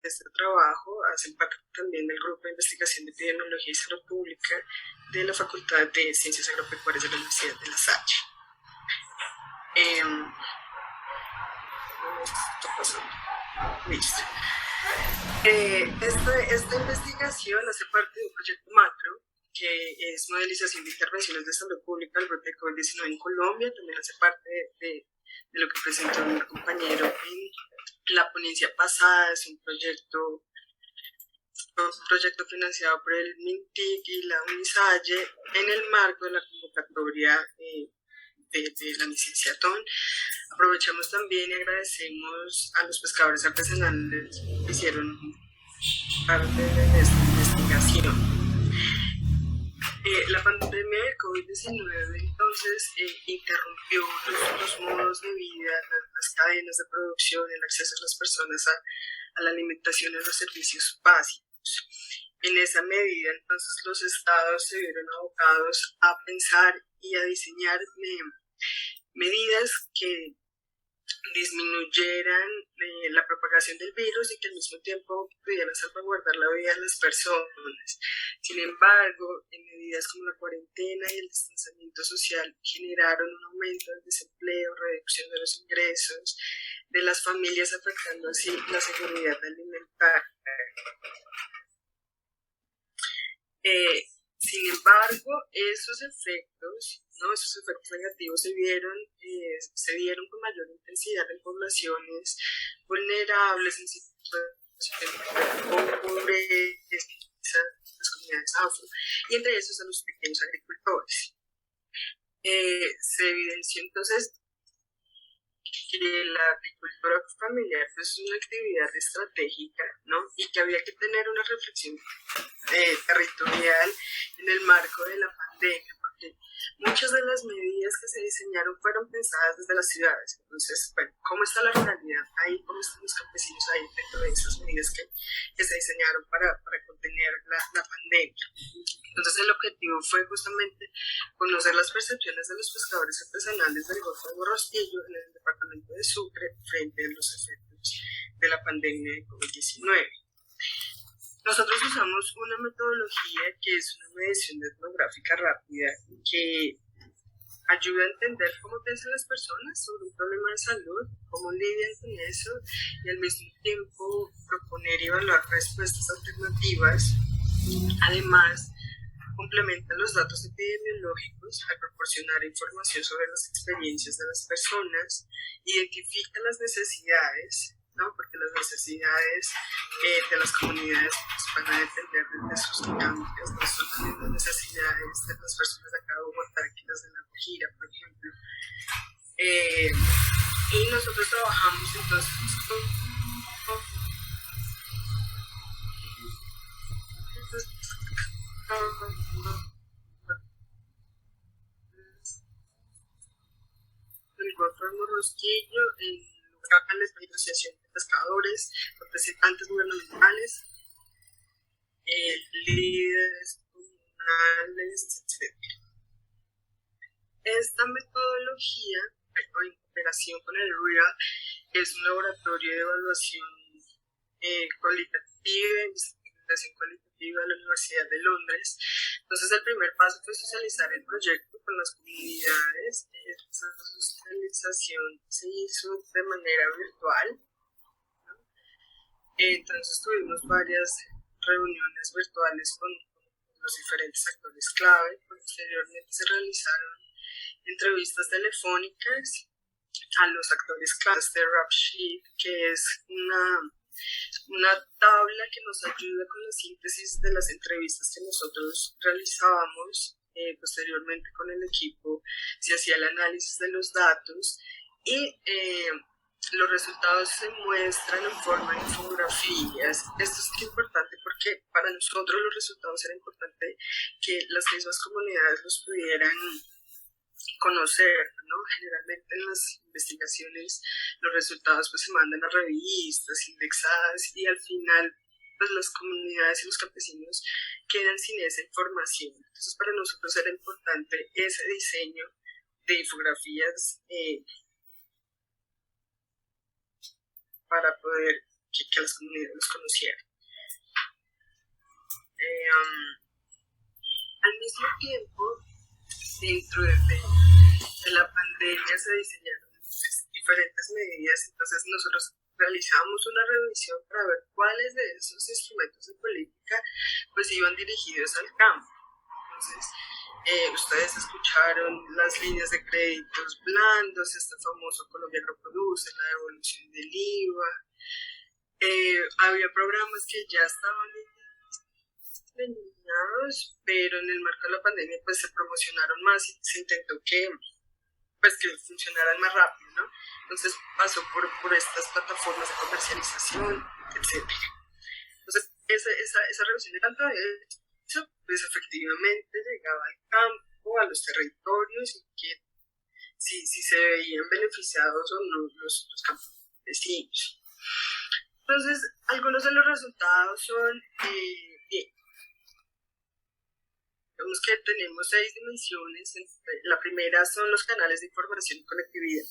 este trabajo hacen parte también del Grupo de Investigación de Epidemiología y Salud Pública de la Facultad de Ciencias Agropecuarias de la Universidad de La Salle. Listo. Esta investigación hace parte de un proyecto macro que es modelización de intervenciones de salud pública al brote de COVID-19 en Colombia. También hace parte de lo que presentó mi compañero en la ponencia pasada. Es un proyecto financiado por el MINTIC y la UNISALLE en el marco de la convocatoria de la licenciatón. Aprovechamos también y agradecemos a los pescadores artesanales que hicieron parte de esta investigación. La pandemia del COVID-19 entonces interrumpió los modos de vida, las cadenas de producción, el acceso de las personas a la alimentación y a los servicios básicos. En esa medida, entonces, los estados se vieron abocados a pensar y a diseñar medidas que disminuyeran la propagación del virus y que al mismo tiempo pudieran salvaguardar la vida de las personas. Sin embargo, medidas como la cuarentena y el distanciamiento social generaron un aumento del desempleo, reducción de los ingresos de las familias, afectando así la seguridad alimentaria. Sin embargo, esos efectos negativos se dieron con mayor intensidad en poblaciones vulnerables, en situaciones de pobreza, las comunidades afro, y entre esos a los pequeños agricultores. Se evidenció entonces que la agricultura familiar es una actividad estratégica, ¿no? Y que había que tener una reflexión territorial en el marco de la pandemia, porque muchas de las medidas que se diseñaron fueron pensadas desde las ciudades. Entonces, bueno, ¿cómo está la realidad ahí? ¿Cómo están los campesinos ahí dentro de esas medidas que se diseñaron para contener la pandemia? Entonces, el objetivo fue justamente conocer las percepciones de los pescadores artesanales del Golfo de Morrosquillo en el departamento de Sucre frente a los efectos de la pandemia de COVID-19. Nosotros usamos una metodología que es una medición etnográfica rápida que ayuda a entender cómo piensan las personas sobre un problema de salud, cómo lidian con eso y al mismo tiempo proponer y evaluar respuestas alternativas. Además, complementa los datos epidemiológicos al proporcionar información sobre las experiencias de las personas, identifica las necesidades, ¿no? Porque las necesidades de las comunidades van a depender de sus dinámicas, no son las mismas necesidades de las personas de acá de Bogotá que las de La Guajira, por ejemplo. Y nosotros trabajamos entonces el Golfo de Morrosquillo, en locales de asociación de pescadores, representantes gubernamentales, líderes comunales, etc. Esta metodología, en cooperación con el RIA, es un laboratorio de evaluación cualitativa, investigación cualitativa de la Universidad de Londres. Entonces, el primer paso fue socializar el proyecto con las comunidades. Esa socialización se hizo de manera virtual, ¿no? Entonces, tuvimos varias reuniones virtuales con los diferentes actores clave. Posteriormente se realizaron entrevistas telefónicas a los actores clave. Este rap sheet, que es una tabla que nos ayuda con la síntesis de las entrevistas que nosotros realizábamos. Posteriormente con el equipo se hacía el análisis de los datos y los resultados se muestran en forma de infografías. Esto es importante porque para nosotros los resultados era importante que las mismas comunidades los pudieran conocer, ¿no? Generalmente en las investigaciones los resultados pues se mandan a revistas indexadas y al final pues las comunidades y los campesinos quedan sin esa información. Entonces para nosotros era importante ese diseño de infografías para poder que las comunidades los conocieran. Al mismo tiempo, dentro de la pandemia se diseñaron diferentes medidas, entonces nosotros realizamos una revisión para ver cuáles de esos instrumentos de política pues iban dirigidos al campo. Entonces, ustedes escucharon las líneas de créditos blandos, este famoso Colombia Agroproduce, la devolución del IVA. Había programas que ya estaban diseñados, pero en el marco de la pandemia pues se promocionaron más y se intentó que funcionaran más rápido, ¿no? Entonces pasó por estas plataformas de comercialización, etc. Entonces esa revisión de tanto eso, pues efectivamente llegaba al campo, a los territorios, y que si se veían beneficiados o no los campesinos. Entonces, algunos de los resultados son, vemos que tenemos 6 dimensiones. La primera son los canales de información y conectividad.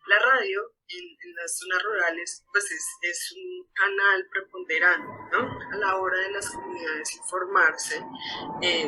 La radio en las zonas rurales pues es un canal preponderante, ¿no? A la hora de las comunidades informarse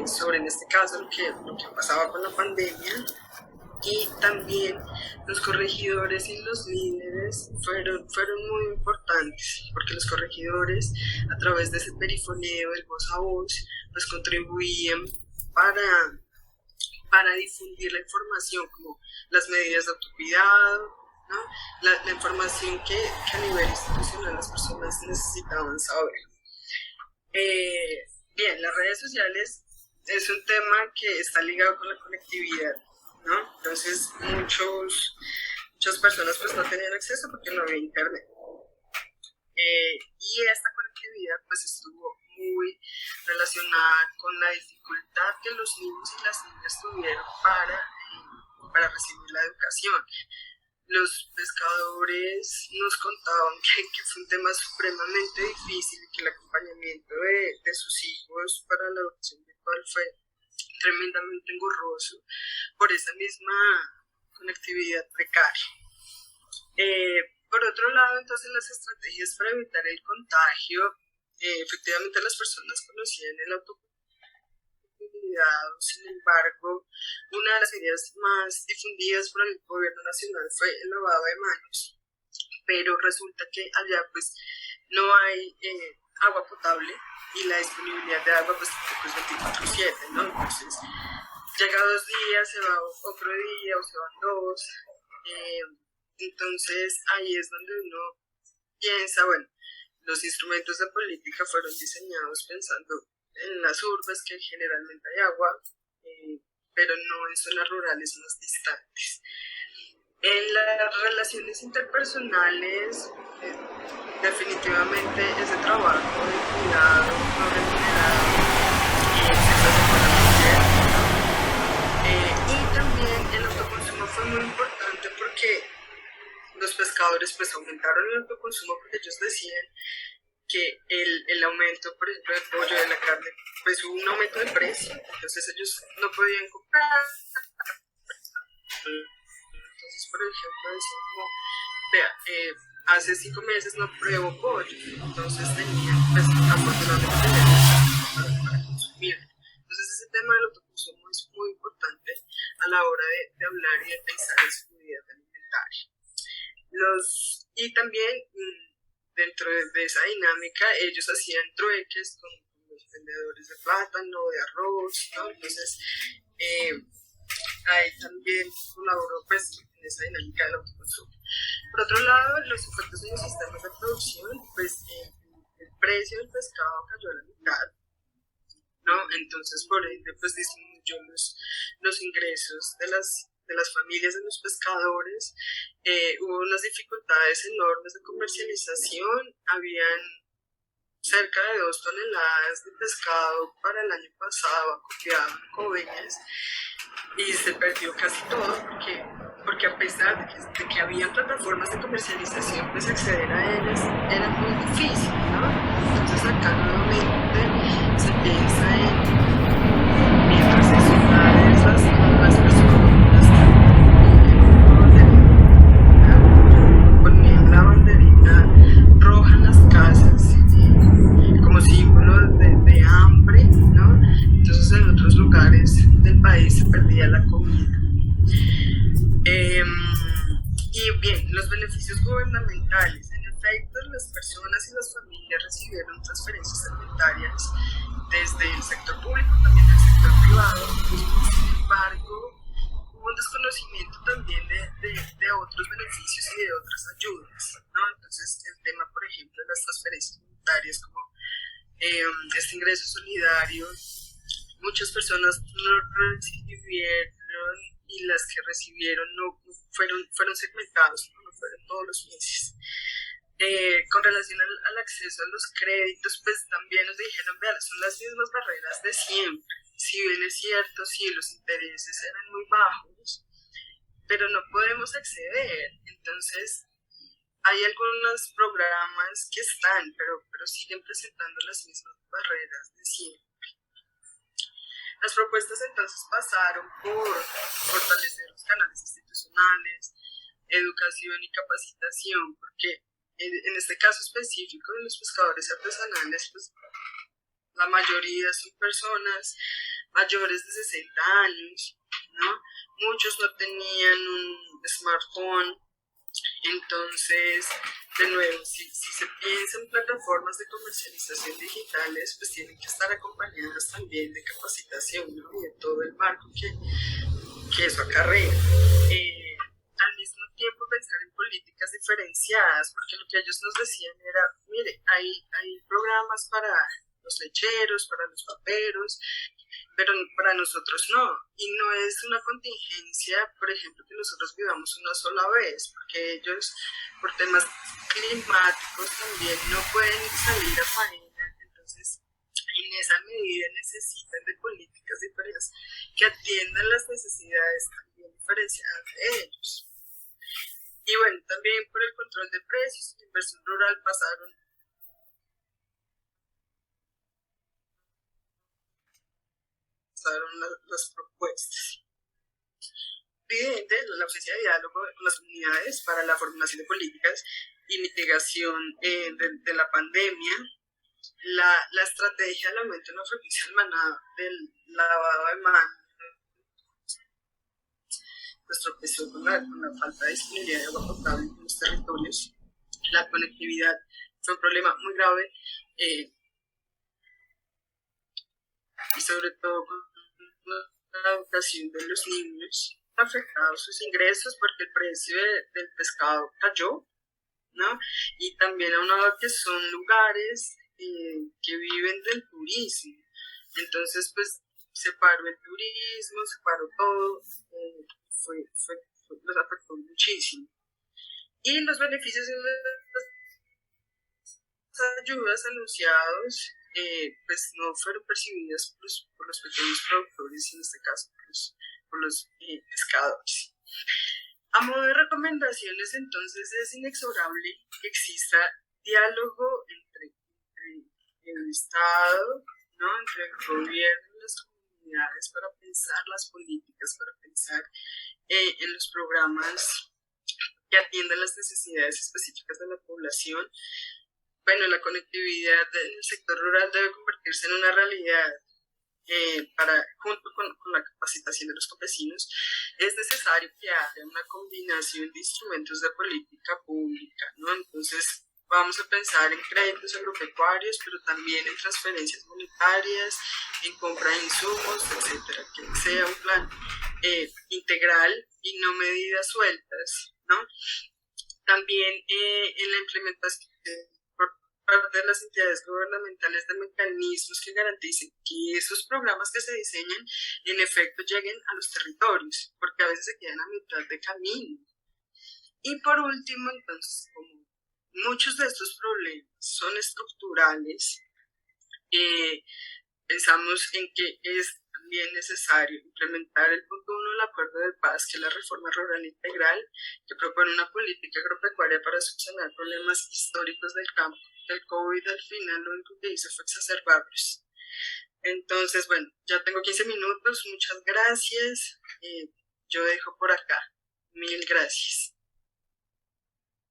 sobre, en este caso, lo que pasaba con la pandemia. Y también los corregidores y los líderes fueron muy importantes, porque los corregidores, a través de ese perifoneo del voz a voz, pues contribuían para difundir la información, como las medidas de autocuidado, ¿no? La información que a nivel institucional las personas necesitaban saber. Bien, las redes sociales es un tema que está ligado con la conectividad, ¿no? Entonces muchas personas pues no tenían acceso porque no había internet. Y esta conectividad pues estuvo muy relacionada con la dificultad que los niños y las niñas tuvieron para recibir la educación. Los pescadores nos contaban que fue un tema supremamente difícil y que el acompañamiento de sus hijos para la educación virtual fue tremendamente engorroso por esa misma conectividad precaria. Por otro lado, entonces, las estrategias para evitar el contagio, efectivamente las personas conocían el autocuidado. Sin embargo, una de las ideas más difundidas por el gobierno nacional fue el lavado de manos, pero resulta que allá pues no hay agua potable y la disponibilidad de agua pues tampoco es 24/7, ¿no? Entonces llega 2 días, se va otro día o se van 2, entonces ahí es donde uno piensa, bueno, los instrumentos de política fueron diseñados pensando en las urbes, que generalmente hay agua, pero no en zonas rurales más distantes. En las relaciones interpersonales, definitivamente ese trabajo de cuidado no remunerado se hace con la mujer. Y también el autoconsumo fue muy importante porque los pescadores pues aumentaron el autoconsumo porque ellos decían que el aumento, por ejemplo, del pollo, de la carne, pues hubo un aumento de precio, entonces ellos no podían comprar. Entonces, por ejemplo, decían como, vea, hace 5 meses no pruebo pollo, entonces tenían, pues, afortunadamente para consumir. Entonces, ese tema del autoconsumo es muy importante a la hora de hablar y de pensar en seguridad alimentaria. Y también, dentro de esa dinámica, ellos hacían trueques con los vendedores de plátano, de arroz, ¿no? Entonces, ahí también colaboró pues en esa dinámica del autoconsumo. Por otro lado, los efectos en los sistemas de producción, pues el precio del pescado cayó a la mitad, ¿no? Entonces, por ende, pues disminuyó los ingresos de las familias de los pescadores. Hubo unas dificultades enormes de comercialización, habían cerca de 2 toneladas de pescado para el año pasado acopiado en Coveñas y se perdió casi todo porque a pesar de que había plataformas de comercialización, pues acceder a ellas era muy difícil, ¿no? Entonces acá nuevamente se piensa en mientras se ciudades las personas ponían la banderita roja en las calles beneficios gubernamentales. En efecto, las personas y las familias recibieron transferencias alimentarias desde el sector público, también del sector privado. Sin embargo, hubo un desconocimiento también de otros beneficios y de otras ayudas, ¿no? Entonces, el tema, por ejemplo, de las transferencias monetarias como este ingreso solidario, muchas personas no recibieron y las que recibieron no fueron segmentados, no fueron todos los meses. Con relación al acceso a los créditos, pues también nos dijeron, vean, son las mismas barreras de siempre. Si bien es cierto, sí, los intereses eran muy bajos, pero no podemos acceder. Entonces, hay algunos programas que están, pero siguen presentando las mismas barreras de siempre. Las propuestas entonces pasaron por fortalecer los canales institucionales, educación y capacitación, porque en este caso específico de los pescadores artesanales, pues la mayoría son personas mayores de 60 años, ¿no? Muchos no tenían un smartphone. Entonces, de nuevo, si se piensa en plataformas de comercialización digitales, pues tienen que estar acompañadas también de capacitación, ¿no? Y de todo el marco que eso acarrea. Al mismo tiempo, pensar en políticas diferenciadas, porque lo que ellos nos decían era, mire, hay programas para los lecheros, para los paperos, pero para nosotros no. Y no es una contingencia, por ejemplo, que nosotros vivamos una sola vez, porque ellos, por temas climáticos, también no pueden salir a faena. Entonces, en esa medida necesitan de políticas diferentes que atiendan las necesidades también diferenciadas de ellos. Y bueno, también por el control de precios, la inversión rural pasaron las propuestas. Evidente la ausencia de diálogo con las comunidades para la formulación de políticas y mitigación de la pandemia, la estrategia del aumento en la frecuencia del lavado de manos, pues tropezó con la falta de disponibilidad de agua potable en los territorios. La conectividad fue un problema muy grave y sobre todo con la educación de los niños, afectados sus ingresos porque el precio del pescado cayó, ¿no? Y también aunado que son lugares que viven del turismo. Entonces, pues, se paró el turismo, se paró todo, los afectó muchísimo. Y los beneficios de las ayudas anunciados pues no fueron percibidas por los pequeños productores, en este caso por los pescadores. A modo de recomendaciones, entonces, es inexorable que exista diálogo entre el Estado, ¿no? Entre el gobierno y las comunidades para pensar las políticas, para pensar en los programas que atiendan las necesidades específicas de la población. Bueno, la conectividad del sector rural debe convertirse en una realidad junto con la capacitación de los campesinos. Es necesario que haya una combinación de instrumentos de política pública, ¿no? Entonces, vamos a pensar en créditos agropecuarios, pero también en transferencias monetarias, en compra de insumos, etcétera, que sea un plan integral y no medidas sueltas, ¿no? También en la implementación por parte de las entidades gubernamentales de mecanismos que garanticen que esos programas que se diseñan en efecto lleguen a los territorios, porque a veces se quedan a mitad de camino. Y por último, entonces, como muchos de estos problemas son estructurales, pensamos en que es también necesario implementar el punto 1 del Acuerdo de Paz, que es la reforma rural integral, que propone una política agropecuaria para solucionar problemas históricos del campo. El COVID al final lo único que hizo fue exacerbarlos. Entonces, bueno, ya tengo 15 minutos, muchas gracias. Yo dejo por acá. Mil gracias.